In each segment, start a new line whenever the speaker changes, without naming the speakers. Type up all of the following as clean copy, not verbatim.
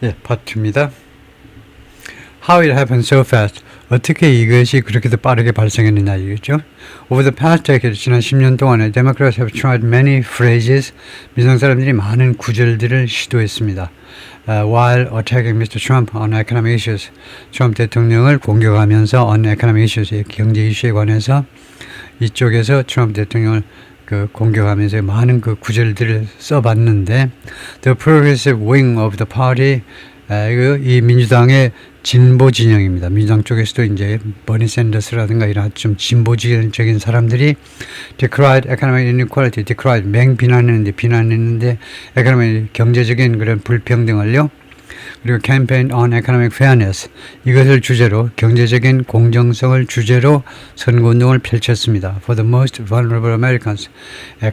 예, 파트입니다. How it happened so fast. 어떻게 이것이 그렇게도 빠르게 발생했느냐 이거죠. Over the past decade, 지난 10년 동안에 Democrats have tried many phrases. 민주당 사람들이 많은 구절들을 시도했습니다. While attacking Mr. Trump on economic issues. 트럼프 대통령을 공격하면서 on economic issues, 경제 이슈에 관해서 이쪽에서 트럼프 대통령을 공격하면서 많은 그 구절들을 써봤는데 The progressive wing of the party 이 민주당의 진보 진영입니다. 민주당 쪽에서도 이제 버니 샌더스라든가 이런 좀 진보적인 사람들이 decried economic inequality, decried 비난했는데 economic 경제적인 그런 불평등을요. 그리고 campaign on economic fairness 이것을 주제로 경제적인 공정성을 주제로 선거운동을 펼쳤습니다. For the most vulnerable Americans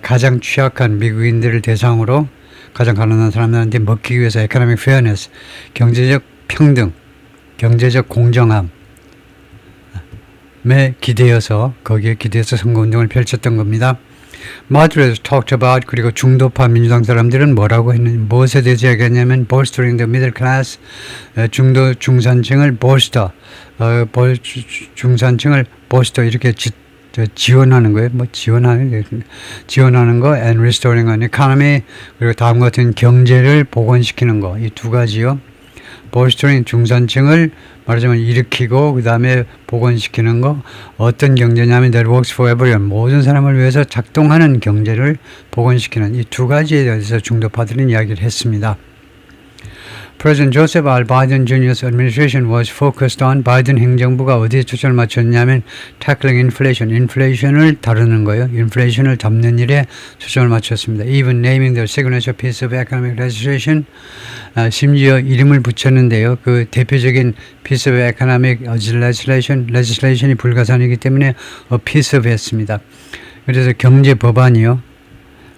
가장 취약한 미국인들을 대상으로 가장 가난한 사람들한테 먹기 위해서 economic fairness 경제적 평등, 경제적 공정함에 거기에 기대어서 선거운동을 펼쳤던 겁니다. Moderates talked about 그리고 중도파 민주당 사람들은 뭐라고 했느냐 무엇에 대해서 얘기했냐면 bolstering the middle class 중산층을 bolster 중산층을 bolster 이렇게 지원하는 거예요. 지원하는 거 and restoring an economy 그리고 다음과 같은 경제를 복원시키는 거 이 두 가지요. bolstering 중산층을 말하자면 일으키고 그 다음에 복원시키는 거 어떤 경제냐면 that works for everyone 모든 사람을 위해서 작동하는 경제를 복원시키는 이 두 가지에 대해서 중도파들은 이야기를 했습니다. President Joseph R. Biden Jr.'s administration was focused on 바이든 행정부가 어디에 초점을 맞췄냐면 tackling inflation, 인플레이션을 다루는 거예요. 인플레이션을 잡는 일에 초점을 맞췄습니다. Even naming the signature piece of economic legislation, 심지어 이름을 붙였는데요. 그 대표적인 piece of economic legislation이 불가산이기 때문에 a piece of 했습니다. 그래서 경제 법안이요.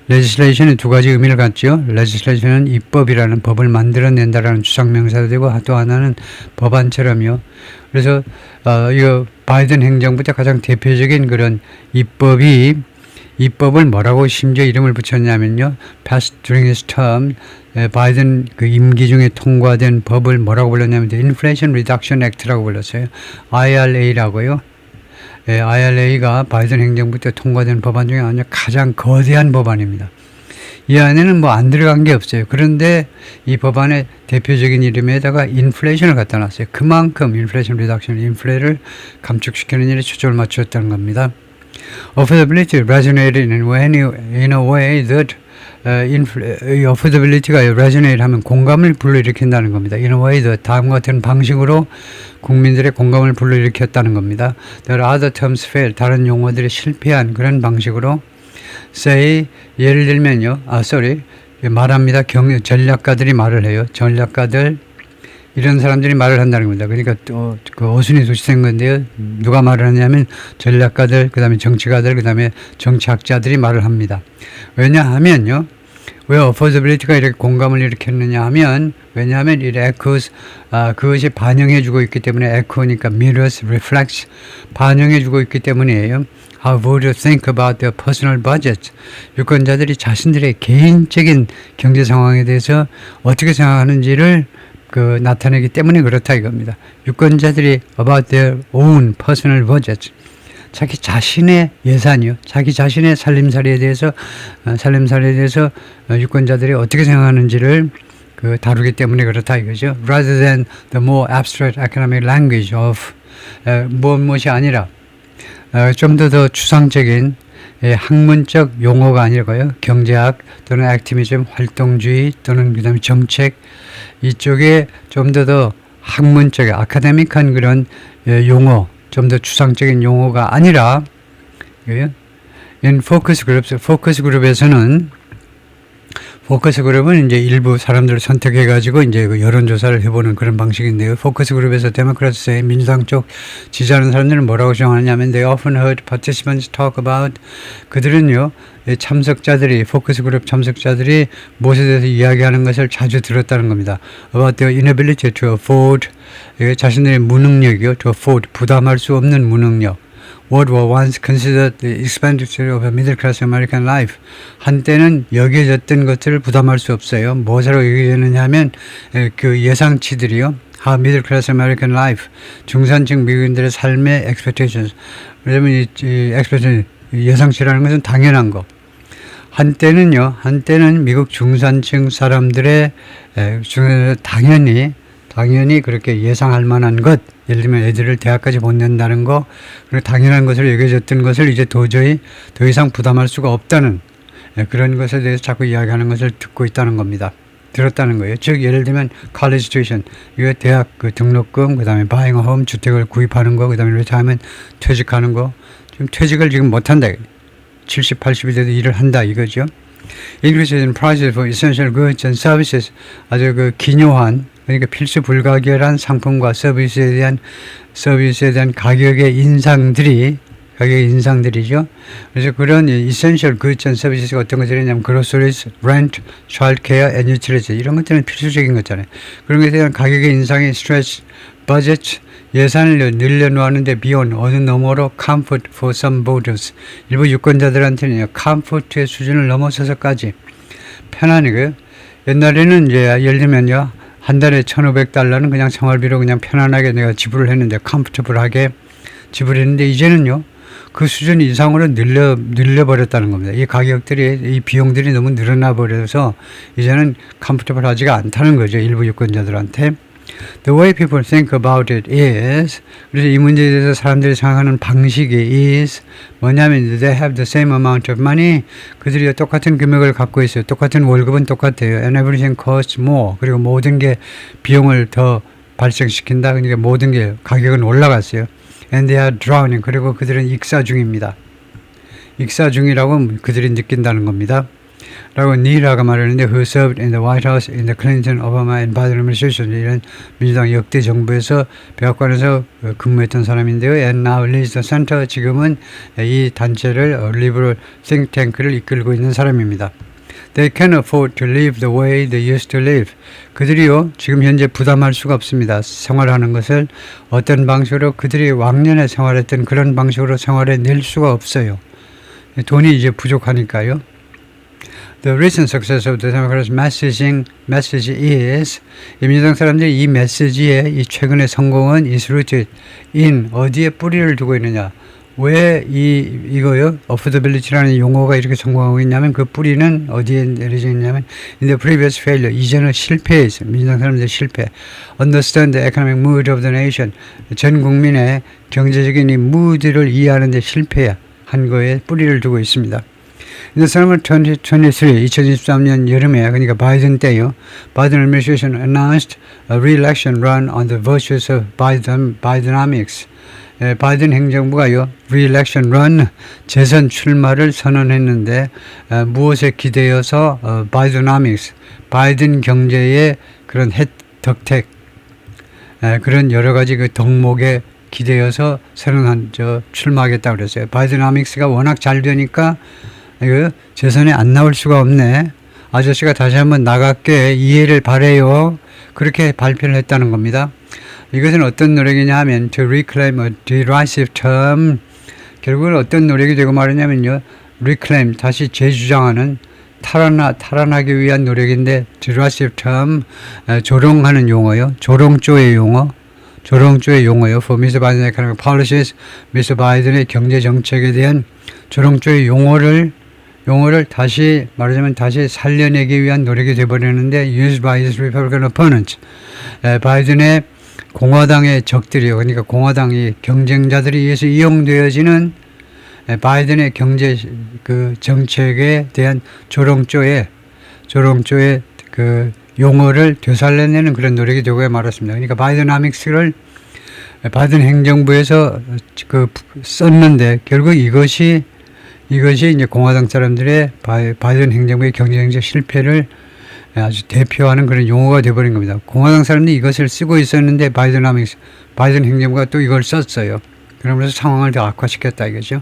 legislation은 두 가지 의미를 갖죠. legislation은 입법이라는 법을 만들어낸다라는 추상명사도 되고 또 하나는 법안처럼요. 그래서 이거 바이든 행정부 때 가장 대표적인 그런 입법을 뭐라고 심지어 이름을 붙였냐면요. passed during his term 바이든 그 임기 중에 통과된 법을 뭐라고 불렀냐면 Inflation Reduction Act라고 불렀어요. IRA라고요. IRA가 바이든 행정부 때 통과된 법안 중에 아주 가장 거대한 법안입니다. 이 안에는 뭐 안 들어간 게 없어요. 그런데 이 법안의 대표적인 이름에다가 인플레이션을 갖다 놨어요. 그만큼 인플레이션 리덕션, 인플레를 감축시키는 일에 초점을 맞췄다는 겁니다. Affordability resonated in a way that affordability가 resonate 하면 공감을 불러일으킨다는 겁니다. In a way that 다음과 같은 방식으로 국민들의 공감을 불러일으켰다는 겁니다. There are other terms fail. 다른 용어들이 실패한 그런 방식으로 say 예를 들면요. 말합니다. 전략가들이 말을 해요. 전략가들 이런 사람들이 말을 한다는 겁니다. 그러니까 또 그 어순이 도치된 건데요. 누가 말을 하냐면 전략가들, 그 다음에 정치가들, 그 다음에 정치학자들이 말을 합니다. 왜냐하면요. 왜 affordability가 이렇게 공감을 일으켰느냐 하면 왜냐하면 it echoes 그것이 반영해주고 있기 때문에 echo니까 mirrors, reflects 반영해주고 있기 때문이에요. How voters think about their personal budgets. 유권자들이 자신들의 개인적인 경제 상황에 대해서 어떻게 생각하는지를 나타내기 때문에 그렇다 이겁니다. 유권자들이 about their own personal budget. 자기 자신의 예산이요. 자기 자신의 살림살이에 대해서 유권자들이 어떻게 생각하는지를 다루기 때문에 그렇다 이거죠. Rather than the more abstract economic language of 무엇이 아니라 좀 더 추상적인 학문적 용어가 아니고요. 경제학 또는 액티비즘, 활동주의 또는 그다음에 정책 이쪽에 좀 더 학문적, 아카데믹한 그런 용어, 좀 더 추상적인 용어가 아니라 in focus 그룹은 이제 일부 사람들을 선택해가지고 이제 여론조사를 해보는 그런 방식인데요. 포커스 그룹에서 데모크라트의 민주당 쪽 지지하는 사람들은 뭐라고 주장하냐면 they often heard participants talk about 그들은요 포커스 그룹 참석자들이 무엇에 대해서 이야기하는 것을 자주 들었다는 겁니다. about their inability to afford 자신들의 무능력이요, to afford 부담할 수 없는 무능력. what were once considered the expenditure of a middle-class American life. 한때는 여겨졌던 것들을 부담할 수 없어요. 무엇으로 여겨졌느냐 하면 그 예상치들이요. How middle-class American life. 중산층 미국인들의 삶의 expectations. 왜냐면 이 expectation, 예상치라는 것은 당연한 거. 한때는 미국 중산층 사람들의 당연히 그렇게 예상할 만한 것, 예를 들면 애들을 대학까지 보낸다는 거, 그리고 당연한 것으로 여겨졌던 것을 이제 도저히 더 이상 부담할 수가 없다는 그런 것에 대해서 자꾸 이야기하는 것을 듣고 있다는 겁니다. 들었다는 거예요. 즉 예를 들면 college tuition, 이거 대학 그 등록금, 그다음에 buying a home, 주택을 구입하는 거, 그다음에 retirement, 퇴직하는 거. 지금 퇴직을 지금 못 한다. 70, 80이 돼도 일을 한다 이거죠. Increases in prices for essential goods and services. 아주 그 기묘한, 그러니까 필수 불가결한 상품과 서비스에 대한 가격의 인상들이죠. 그래서 그런 essential goods and services가 어떤 것들이냐면 groceries, rent, childcare, and utilities 이런 것들은 필수적인 거잖아요. 그런 것에 대한 가격의 인상이 stretch budget, 예산을 늘려놓았는데 비용 어느 너머로 comfort for some voters, 일부 유권자들한테는 comfort의 수준을 넘어서서까지 편안하고요. 옛날에는 이제 예를 들면요, 한 달에 $1,500는 그냥 생활비로 그냥 편안하게 내가 지불을 했는데 comfortable하게 지불했는데 이제는요 그 수준 이상으로 늘려버렸다는 겁니다. 이 가격들이, 이 비용들이 너무 늘어나 버려서 이제는 comfortable하지가 않다는 거죠, 일부 유권자들한테. The way people think about it is, 그래서 이 문제에 대해서 사람들이 생각하는 방식이 is 뭐냐면 they have the same amount of money. 그들이 똑같은 금액을 갖고 있어요. 똑같은 월급은 똑같아요. And everything costs more. 그리고 모든 게 비용을 더 발생시킨다. 그러니까 모든 게 가격은 올라갔어요. And they are drowning. 그리고 그들은 익사 중입니다. 익사 중이라고 그들이 느낀다는 겁니다. 라고 니라가 말하는데 who served in the White House in the Clinton, Obama and Biden administration. 이런 민주당 역대 정부에서 백악관에서 근무했던 사람인데요. And now leads the center. 지금은 이 단체를 liberal think tank를 이끌고 있는 사람입니다. They can't afford to live the way they used to live. 그들이요 지금 현재 부담할 수가 없습니다. 생활하는 것을 어떤 방식으로 그들이 왕년에 생활했던 그런 방식으로 생활해 낼 수가 없어요. 돈이 이제 부족하니까요. The recent success of the Democrats' message is, 이 민주당 사람들이 이 메시지의 이 최근의 성공은 is rooted in, 어디에 뿌리를 두고 있느냐. 왜 이거요? affordability라는 용어가 이렇게 성공하고 있냐면 그 뿌리는 어디에 내려져 있냐면 in the previous failure, 이전의 실패에 있어요. 민주당 사람들의 실패. Understand the economic mood of the nation, 전 국민의 경제적인 이 mood를 이해하는 데 실패한 거에 뿌리를 두고 있습니다. In the summer 2023년 여름에, 그러니까 바이든 때요, Biden administration announced a re-election run on the virtues of Bidenomics. 바이든 행정부가요, re-election run, 재선 출마를 선언했는데 무엇에 기대어서 Bidenomics, 바이든 경제의 그런 덕택, 그런 여러 가지 그 덕목에 기대어서 출마하겠다고 그랬어요. Bidenomics가 워낙 잘 되니까 이거 재선에 안 나올 수가 없네. 아저씨가 다시 한번 나갈게. 이해를 바래요. 그렇게 발표를 했다는 겁니다. 이것은 어떤 노력이냐 하면 to reclaim a derisive term. 결국은 어떤 노력이 되고 말이냐면요. reclaim, 다시 재주장하는, 탈환하기 위한 노력인데 derisive term, 조롱하는 용어요. 조롱조의 용어요. For Mr. Biden's economic policies, Mr. 바이든의 경제 정책에 대한 조롱조의 용어를 다시 말하자면 다시 살려내기 위한 노력이 되어버리는데 used by his Republican opponents. 바이든의 공화당의 적들이요. 그러니까 공화당의 경쟁자들에 의해서 이용되어지는 바이든의 경제 그 정책에 대한 조롱조의 그 용어를 되살려내는 그런 노력이 되고 말았습니다. 그러니까 바이드나믹스를 바이든 행정부에서 그 썼는데 결국 이것이 이제 공화당 사람들의 바이든 행정부의 경제정책 실패를 아주 대표하는 그런 용어가 되어버린 겁니다. 공화당 사람들이 이것을 쓰고 있었는데 바이든 행정부가 또 이걸 썼어요. 그러면서 상황을 더 악화시켰다 이거죠.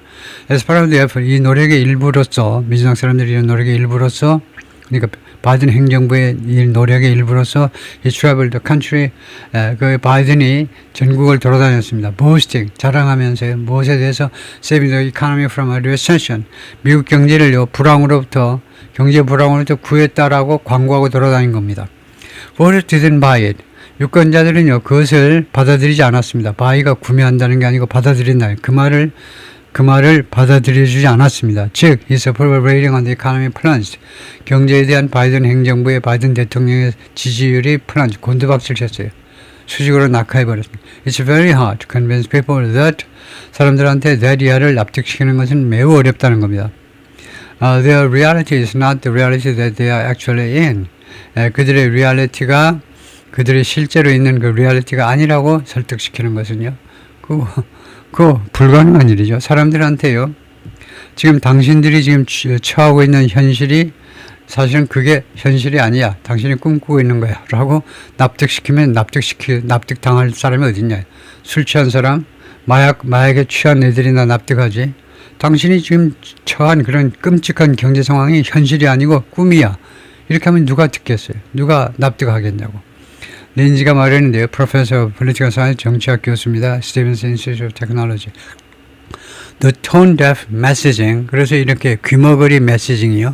As part of the effort, 이 노력의 일부로서, 민주당 사람들이 이런 노력의 일부로서, 그러니까 바이든 행정부의 이 노력의 일부로서 he traveled the country. 그 바이든이 전국을 돌아다녔습니다. boasting, 자랑하면서요. 무엇에 대해서 saving the economy from a recession. 미국 경제를요, 경제 불황으로부터 구했다라고 광고하고 돌아다닌 겁니다. voters didn't buy it. 유권자들은요, 그것을 받아들이지 않았습니다. buy가 구매한다는 게 아니고 받아들인다. 그 말을 받아들여주지 않았습니다. 즉, his approval rating on the economy plunged. 경제에 대한 바이든 행정부의 바이든 대통령의 지지율이 plunged, 곤두박질 쳤어요. 수직으로 낙하해버렸습니다. It's very hard to convince people that 사람들한테 that 이하를 납득시키는 것은 매우 어렵다는 겁니다. Their reality is not the reality that they are actually in. 그들의 리얼리티가 그들이 실제로 있는 그 리얼리티가 아니라고 설득시키는 것은요. 그거 불가능한 일이죠. 사람들한테요. 지금 당신들이 지금 처하고 있는 현실이 사실은 그게 현실이 아니야. 당신이 꿈꾸고 있는 거야. 라고 납득시키면 납득당할 사람이 어딨냐. 술 취한 사람, 마약에 취한 애들이나 납득하지. 당신이 지금 처한 그런 끔찍한 경제 상황이 현실이 아니고 꿈이야. 이렇게 하면 누가 듣겠어요? 누가 납득하겠냐고. 린지가 말했는데요. 프로페서 폴리티컬 사이언스 정치학 교수입니다. 스티븐스 인스티튜트 오브 테크놀로지. The tone deaf messaging. 그래서 이렇게 귀머거리 메시징이요.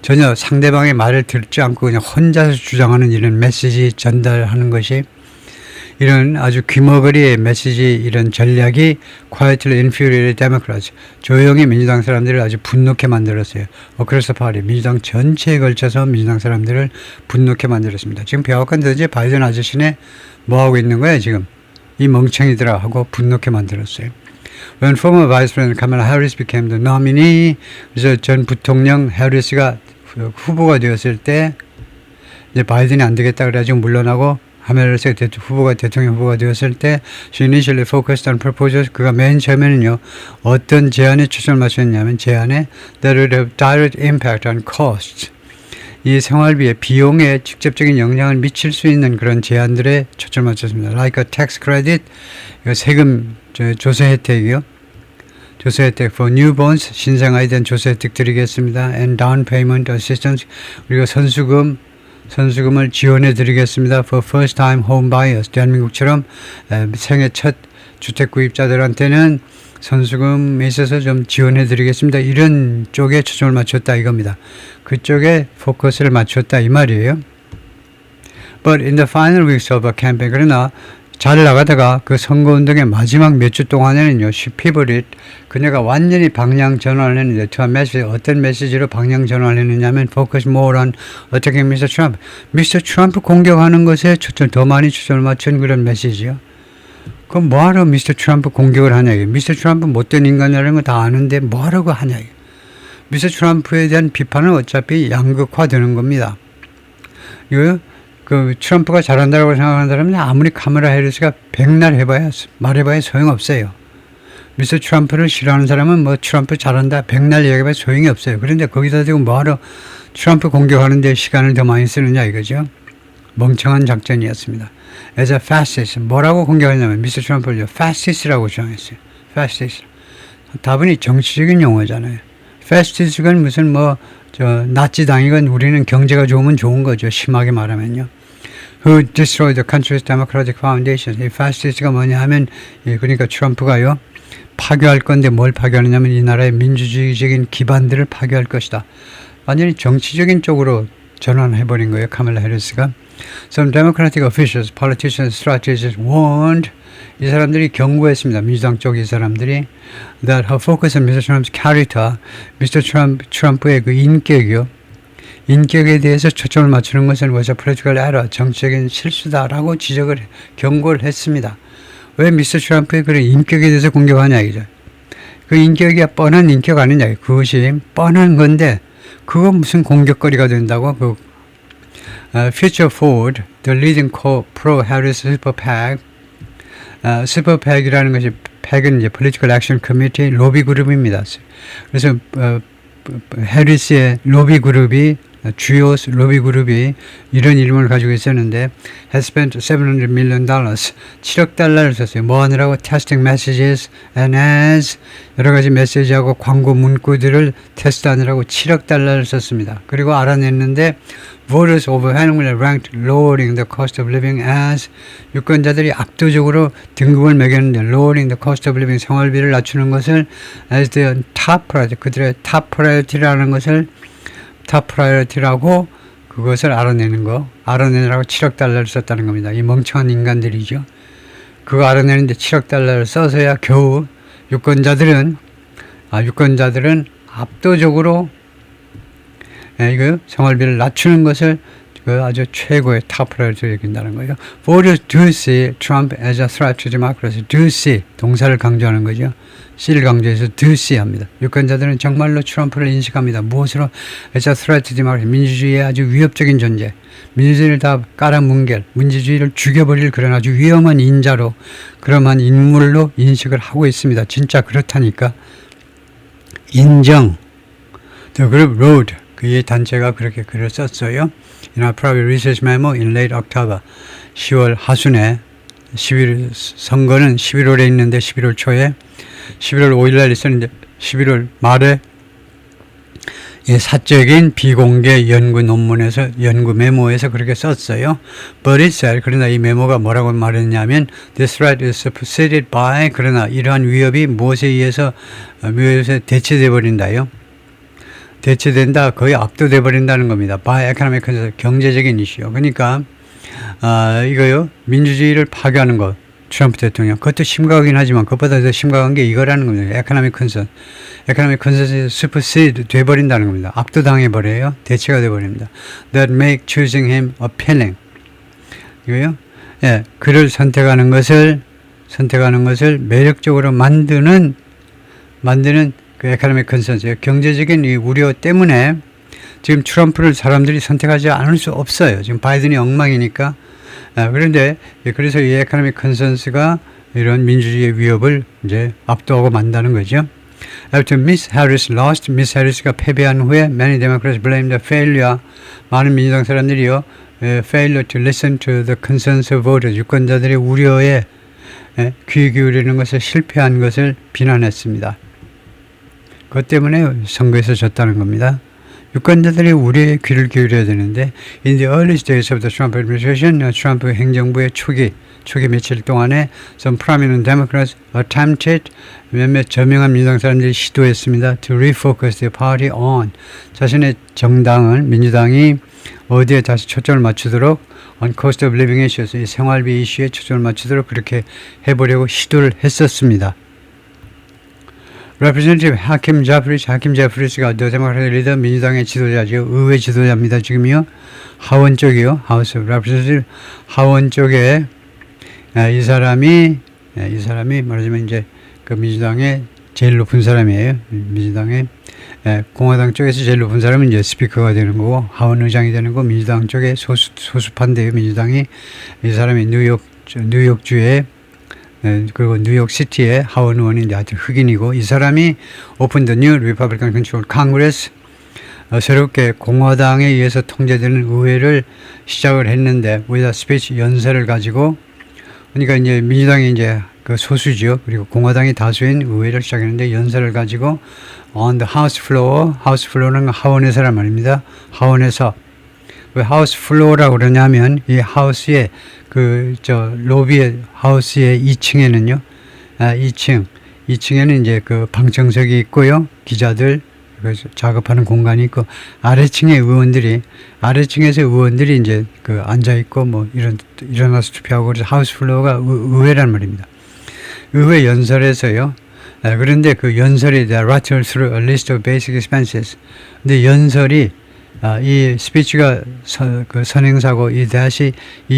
전혀 상대방의 말을 듣지 않고 그냥 혼자서 주장하는 이런 메시지 전달하는 것이 이런 아주 귀머거리의 메시지 이런 전략이 quietly infuriated Democrats. 조용히 민주당 사람들을 아주 분노케 만들었어요. 그래서 파리 민주당 전체에 걸쳐서 민주당 사람들을 분노케 만들었습니다. 지금 백악관 도대체 바이든 아저씨네 뭐 하고 있는 거야 지금? 이 멍청이들아 하고 분노케 만들었어요. When former Vice President Kamala Harris became the nominee, 그래서 전 부통령 해리스가 후보가 되었을 때 이제 바이든이 안 되겠다 그래가지고 물러나고 하멜리스가 대통령 후보가 되었을 때 she initially focused on proposals. 그가 맨 처음에는요 어떤 제안에 초점을 맞췄냐면 제안에 that would have direct impact on costs. 이 생활비의 비용에 직접적인 영향을 미칠 수 있는 그런 제안들에 초점을 맞췄습니다. Like a tax credit, 세금 조세 혜택이요. 조세 혜택 for newborns, 신생아에 대한 조세 혜택 드리겠습니다. And down payment assistance, 그리고 선수금을 지원해 드리겠습니다. For first time home buyers. 대한민국처럼 생애 첫 주택 구입자들한테는 선수금에 있어서 좀 지원해 드리겠습니다. 이런 쪽에 초점을 맞췄다 이겁니다. 그쪽에 포커스를 맞췄다 이 말이에요. But in the final weeks of a campaign, 그러나 잘 나가다가 그 선거운동의 마지막 몇 주 동안에는요, she pivoted, 그녀가 완전히 방향 전환을 했는데, to a message, 어떤 메시지로 방향 전환을 했느냐면, focus more on attacking Mr. Trump. Mr. Trump 공격하는 것에 더 많이 초점을 맞춘 그런 메시지요. 그럼 뭐하러 Mr. Trump 공격을 하냐, 이게. Mr. Trump 못된 인간이라는 거 다 아는데 뭐하라고 하냐, 이게. Mr. Trump에 대한 비판은 어차피 양극화되는 겁니다. 이거 트럼프가 잘한다고 생각하는 사람은 아무리 카마라 해리스가 백날 말해봐야 소용없어요. 미스터 트럼프를 싫어하는 사람은 뭐 트럼프 잘한다 백날 얘기해봐야 소용이 없어요. 그런데 거기다 대고 뭐하러 트럼프 공격하는 데 시간을 더 많이 쓰느냐 이거죠. 멍청한 작전이었습니다. As a fascist, 뭐라고 공격하냐면 미스터 트럼프를 fascist라고 주장했어요. fascist. 다분히 정치적인 용어잖아요. fascist가 무슨 나치당이건 우리는 경제가 좋으면 좋은 거죠. 심하게 말하면요. Who destroyed the country's democratic foundation. 이 fascist가 뭐냐 하면, 그러니까 트럼프가요, 파괴할 건데 뭘 파괴하느냐면 이 나라의 민주주의적인 기반들을 파괴할 것이다. 완전히 정치적인 쪽으로 전환해버린 거예요. 카멜라 해리스가. Some democratic officials, politicians, strategists warned. 이 사람들이 경고했습니다. 민주당 쪽 이 사람들이 that her focus on Mr. Trump's character, Mr. 트럼프의 그 인격에 대해서 초점을 맞추는 것은 was a political error, 정치적인 실수다라고 경고를 했습니다. 왜 미스터 트럼프의 그런 인격에 대해서 공격하냐 이죠. 그 인격이 뻔한 인격 아니냐. 그것이 뻔한 건데 그거 무슨 공격거리가 된다고. Future Forward, the leading pro-Harris super PAC, super PAC이라는 것이 PAC은 이제 Political Action Committee 로비 그룹입니다. 그래서 해리스의 로비 그룹이 주요 로비 그룹이 이런 이름을 가지고 있었는데 has spent $700 million 7억 달러를 썼어요. 뭐 하느라고 testing messages and ads 여러 가지 메시지하고 광고 문구들을 테스트하느라고 7억 달러를 썼습니다. 그리고 알아냈는데 voters overwhelmingly ranked lowering the cost of living as 유권자들이 압도적으로 등급을 매겼는데 lowering the cost of living 생활비를 낮추는 것을 as their top priority 그들의 top priority라는 것을 top priority라고 그것을 알아내는 거 알아내느라고 7억 달러를 썼다는 겁니다. 이 멍청한 인간들이죠. 그거 알아내는데 7억 달러를 써서야 겨우 유권자들은 압도적으로 이거 생활비를 낮추는 것을 그 아주 최고의 top priority로 여긴다는 거예요. Voters do see Trump as a threat to democracy. do see 동사를 강조하는 거죠. C를 강조해서 do see 합니다. 유권자들은 정말로 트럼프를 인식합니다. 무엇으로? as a threat to democracy. 민주주의의 아주 위협적인 존재. 민주주의를 다 깔아뭉갤, 민주주의를 죽여버릴 그런 아주 위험한 인자로 그러한 인물로 인식을 하고 있습니다. 진짜 그렇다니까. 인정. The group wrote. 그 단체가 그렇게 글을 썼어요. In our private research memo in late October. 10월 하순에 11월 선거는 11월에 있는데 11월 초에 11월 5일 날 있었는데 11월 말에 이 사적인 비공개 연구 논문에서 연구 메모에서 그렇게 썼어요. But it said 그러나 이 메모가 뭐라고 말했냐면 This threat is superseded by 그러나 이러한 위협이 무엇에 의해서 대체돼 버린다요. 대체된다, 거의 압도돼 버린다는 겁니다. by economic concern, 경제적인 이슈요. 그러니까 이거요, 민주주의를 파괴하는 것, 트럼프 대통령. 그것도 심각하긴 하지만 그것보다 더 심각한 게 이거라는 겁니다. economic concern. economic concern이 supersede 돼 버린다는 겁니다. 압도당해 버려요. 대체가 돼 버립니다. That make choosing him appealing. 이거요, 예, 그를 선택하는 것을 매력적으로 만드는 그 에코노믹 컨센서스, 경제적인 이 우려 때문에 지금 트럼프를 사람들이 선택하지 않을 수 없어요. 지금 바이든이 엉망이니까. 그런데 그래서 이 에코노믹 컨센서스가 이런 민주주의의 위협을 이제 압도하고 만다는 거죠. After Miss Harris lost, Miss Harris가 패배한 후에 many Democrats blamed the failure. 많은 민주당 사람들이요, failure to listen to the consensus voters. 유권자들의 우려에 귀 기울이는 것에 실패한 것을 비난했습니다. 그것 때문에 선거에서 졌다는 겁니다. 유권자들이 우리의 귀를 기울여야 되는데 in the early days of the Trump administration, 트럼프 행정부의 초기 며칠 동안에 some prominent Democrats attempted 몇몇 저명한 민주당 사람들이 시도했습니다. to refocus the party on 자신의 정당을 민주당이 어디에 다시 초점을 맞추도록 on cost of living issues, 이 생활비 이슈에 초점을 맞추도록 그렇게 해보려고 시도를 했었습니다. Representative 하킴 제프리스가 The Democratic Leader, 민주당의 지도자죠. 의회 지도자입니다. 지금요. 하원 쪽이요. House of Representatives 하원 쪽에 이 사람이 말하자면 이제 그 민주당의 제일 높은 사람이에요. 민주당의 공화당 쪽에서 제일 높은 사람은 이제 스피커가 되는 거고 하원 의장이 되는 거고 민주당 쪽에 소수파인데요. 민주당이 이 사람이 뉴욕주의 그리고 뉴욕시티의 하원 의원인데 아주 흑인이고 이 사람이 Open the New Republican Controlled Congress 새롭게 공화당에 의해서 통제되는 의회를 시작을 했는데 with a speech 연설을 가지고 그러니까 이제 민주당이 이제 그 소수죠. 그리고 공화당이 다수인 의회를 시작했는데 연설을 가지고 on the House floor는 하원에서란 말입니다. 하원에서 왜 하우스 플로어라고 그러냐면 이 하우스의 로비의 하우스의 2층에는요, 2층에는 이제 그 방청석이 있고요, 기자들 작업하는 공간이 있고 아래층에서 의원들이 이제 그 앉아 있고 뭐 일어나서 투표하고 그래서 하우스 플로어가 의회란 말입니다. 의회 연설에서요. 그런데 그 연설이 rattle through a list of basic expenses. 근데 연설이 이 스피치가 선행사고 이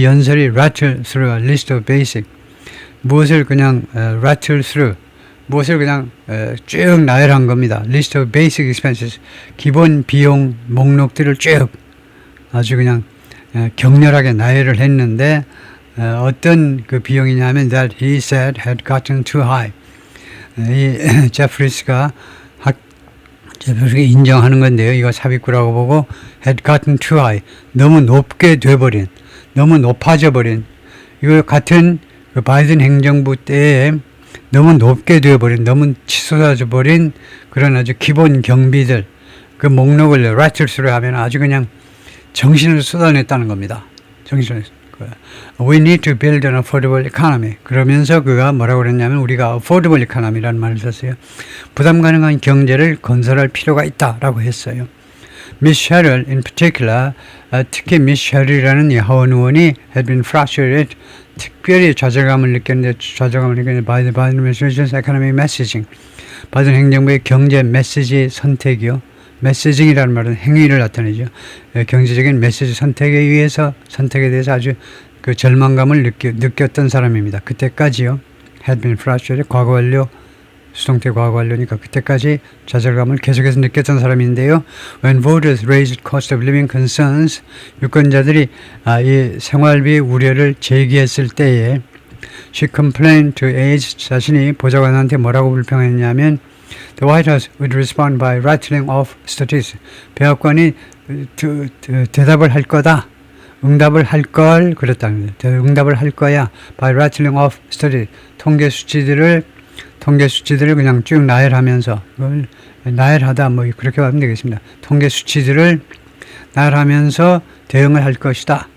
연설이 rattle through a list of basic 무엇을 그냥 rattle through 무엇을 그냥 쭉 나열한 겁니다. list of basic expenses 기본 비용 목록들을 쭉 아주 그냥 격렬하게 나열을 했는데 어떤 그 비용이냐면 that he said had gotten too high. 이 제프리스가 그렇게 인정하는 건데요. 이거 삽입구라고 보고 had gotten too high. 너무 높게 돼버린, 너무 높아져 버린. 이거 같은 그 바이든 행정부 때에 너무 높게 되어버린, 너무 치솟아져 버린 그런 아주 기본 경비들, 그 목록을 라틀스로 하면 아주 그냥 정신을 쏟아냈다는 겁니다. 정신을. We need to build an affordable economy. 그러면서 그가 뭐라고 그랬냐면 우리가 affordable economy라는 말을 썼어요. 부담 가능한 경제를 건설할 필요가 있다라고 했어요. Miss Sherrill in particular, 특히 Miss Sherrill이라는 이 하원 의원이 had been frustrated, 특별히 좌절감을 느꼈는데 by the Biden administration's economic messaging. 바이든 행정부의 경제 메시지 선택이요. 메시징이라는 말은 행위를 나타내죠. 경제적인 메시지 선택에 대해서 아주 그 절망감을 느꼈던 사람입니다. 그때까지요. had been frustrated, 과거 완료, 수동태 과거 완료니까 그때까지 좌절감을 계속해서 느꼈던 사람인데요. When voters raised cost of living concerns, 유권자들이 이 생활비 우려를 제기했을 때에 she complained to aides, 자신이 보좌관한테 뭐라고 불평했냐면 The White House would respond by rattling off statistics. 백악관이 대답을 할 거다. 응답을 할 걸 그랬답니다. 응답을 할 거야. By rattling off statistics. 통계 수치들을 그냥 쭉 나열하면서 그걸 나열하다 뭐 그렇게 하면 되겠습니다. 통계 수치들을 나열하면서 대응을 할 것이다.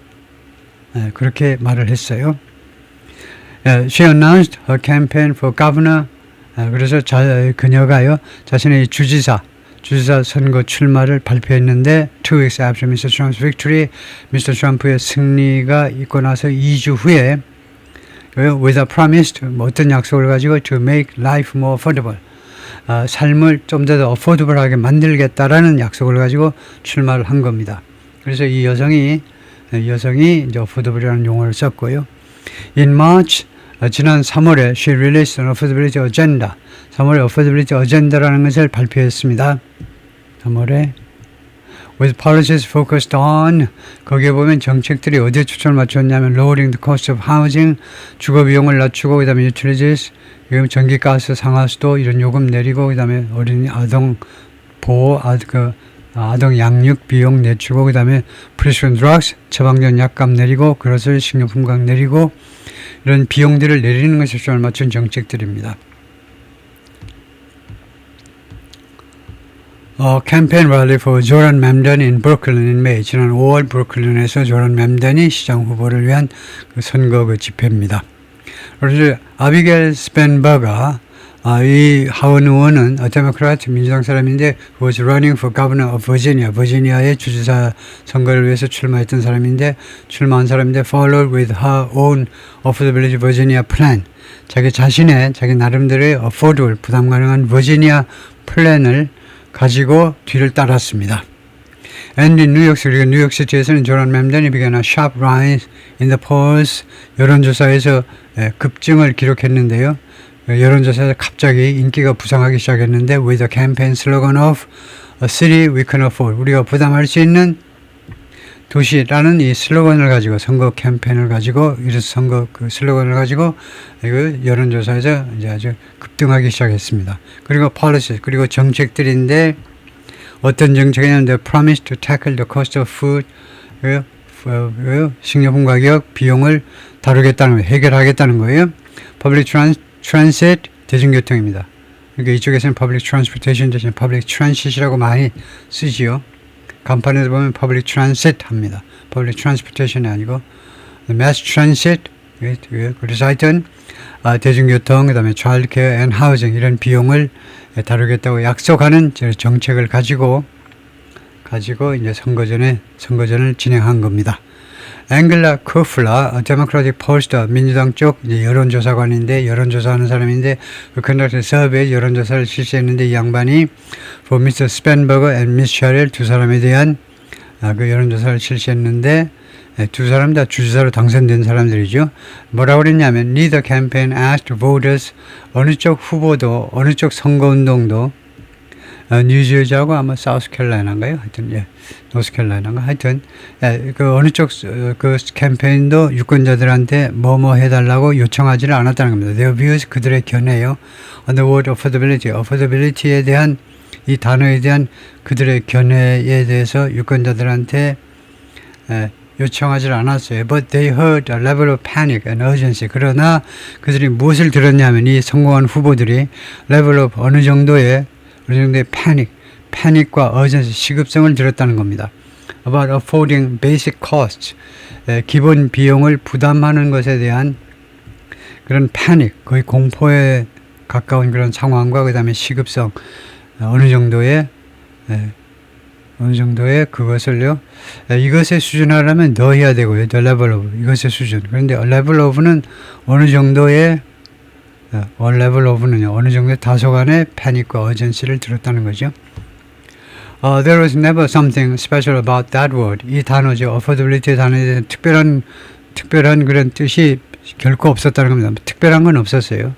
그렇게 말을 했어요. She announced her campaign for governor. 그래서 그녀가요 자신의 주지사 선거 출마를 발표했는데 2 weeks after Mr. Trump's victory, Mr. 트럼프의 승리가 있고 나서 2주 후에 with a promise, 어떤 약속을 가지고 to make life more affordable, 삶을 좀 더 affordable하게 만들겠다라는 약속을 가지고 출마를 한 겁니다. 그래서 이 여성이 이제 affordable이라는 용어를 썼고요. In March, 지난 3월에 she released an affordability agenda. 3월에 affordability agenda라는 것을 발표했습니다. 3월에 with policies focused on, 거기에 보면 정책들이 어디에 초점을 맞췄냐면 lowering the cost of housing, 주거 비용을 낮추고 그 다음에 utilities, 전기가스 상하수도 이런 요금 내리고 그 다음에 어린이 아동 보호, 아동 양육 비용 내주고 그 다음에 prescription drugs, 처방전 약값 내리고 그것을 식료품값 내리고 이런 비용들을 내리는 것에 초점을 맞춘 정책들입니다. 캠페인 랠리 for 조란 맘던 in Brooklyn in May. 지난 5월 브루클린에서 조란 맘던이 시장 후보를 위한 그 선거 그 집회입니다. 그래서 아비겔 스펜버가 이 하원 의원은 데모크라트 민주당 사람인데 was running for governor of Virginia. 버지니아의 주지사 선거를 위해서 출마했던 사람인데 출마한 사람인데 followed with her own affordability Virginia plan. 자기 나름대로의 affordable 부담 가능한 버지니아 플랜을 가지고 뒤를 따랐습니다. And in 그리고 뉴욕시티에서는 조란 맘던이 began a sharp rise in the polls. 여론조사에서 급증을 기록했는데요. 여론조사에서 갑자기 인기가 부상하기 시작했는데 with the campaign slogan of a city we can afford. 우리가 부담할 수 있는 도시라는 이 슬로건을 가지고 선거 캠페인을 가지고 이래서 선거 그 슬로건을 가지고 여론조사에서 이제 아주 급등하기 시작했습니다. 그리고 policy 그리고 정책들인데 어떤 정책이냐면 the promise to tackle the cost of food, 식료품 가격 비용을 다루겠다는 거예요. 해결하겠다는 거예요. public transit 대중교통입니다. 그러니까 이쪽에서는 public transportation 대신 public transit이라고 많이 쓰지요. 간판에서 보면 public transit 합니다. public transportation이 아니고 mass transit. 그래서 하여튼 대중교통, 그 다음에 childcare and housing 이런 비용을 다루겠다고 약속하는 정책을 가지고 이제 선거전을 진행한 겁니다. 앵글라 코플라, 데모크라틱 폴스터, 민주당 쪽 이제 여론조사관인데 여론조사하는 사람인데 conducted survey 여론조사를 실시했는데 이 양반이 for Mr. Spanberger and Miss Sherrill 두 사람에 대한 그 여론조사를 실시했는데 두 사람 다 주지사로 당선된 사람들이죠. 뭐라고 그랬냐면 neither campaign asked voters 어느 쪽 후보도 어느 쪽 선거운동도 뉴저지하고 아마 사우스캐롤라이나인가요? 하여튼 노스캐롤라이나인가? 하여튼 그 어느 쪽 그 캠페인도 유권자들한테 뭐뭐 해달라고 요청하지를 않았다는 겁니다. Their views 그들의 견해요. On the word affordability에 대한 이 단어에 대한 그들의 견해에 대해서 유권자들한테 요청하지 않았어요. But they heard a level of panic and urgency. 그러나 그들이 무엇을 들었냐면 이 성공한 후보들이 level of 어느 정도의 패닉과 urgency, 시급성을 들었다는 겁니다. About affording basic costs. 기본 비용을 부담하는 것에 대한 그런 패닉, 거의 공포에 가까운 그런 상황과 그 다음에 시급성, 어느 정도의 그것을요, 이것의 수준하려면 더 해야 되고요. the level of, 이것의 수준. 그런데 level of는 어느 정도의 다소간의 패닉과 urgency를 들었다는 거죠. There was never something special about that word. 이 단어죠. affordability 단어에 대한 특별한 그런 뜻이 결코 없었다는 겁니다. 특별한 건 없었어요.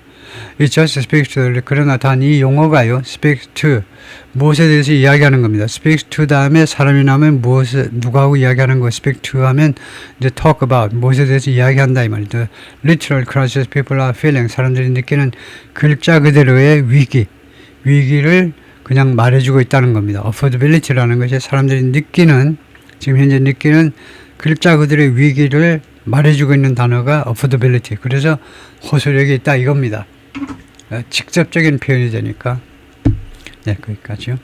It just speaks to, 그러나 단 이 용어가요, speaks to, 무엇에 대해서 이야기하는 겁니다. speaks to 다음에 사람이 나오면 누구하고 이야기하는 거, speak to 하면 이제 talk about, 무엇에 대해서 이야기한다 이 말이죠. literal crisis people are feeling, 사람들이 느끼는 글자 그대로의 위기를 그냥 말해주고 있다는 겁니다. affordability라는 것이 사람들이 지금 현재 느끼는 글자 그대로의 위기를 말해주고 있는 단어가 affordability. 그래서 호소력이 있다 이겁니다. 직접적인 표현이 되니까. 네, 거기까지요.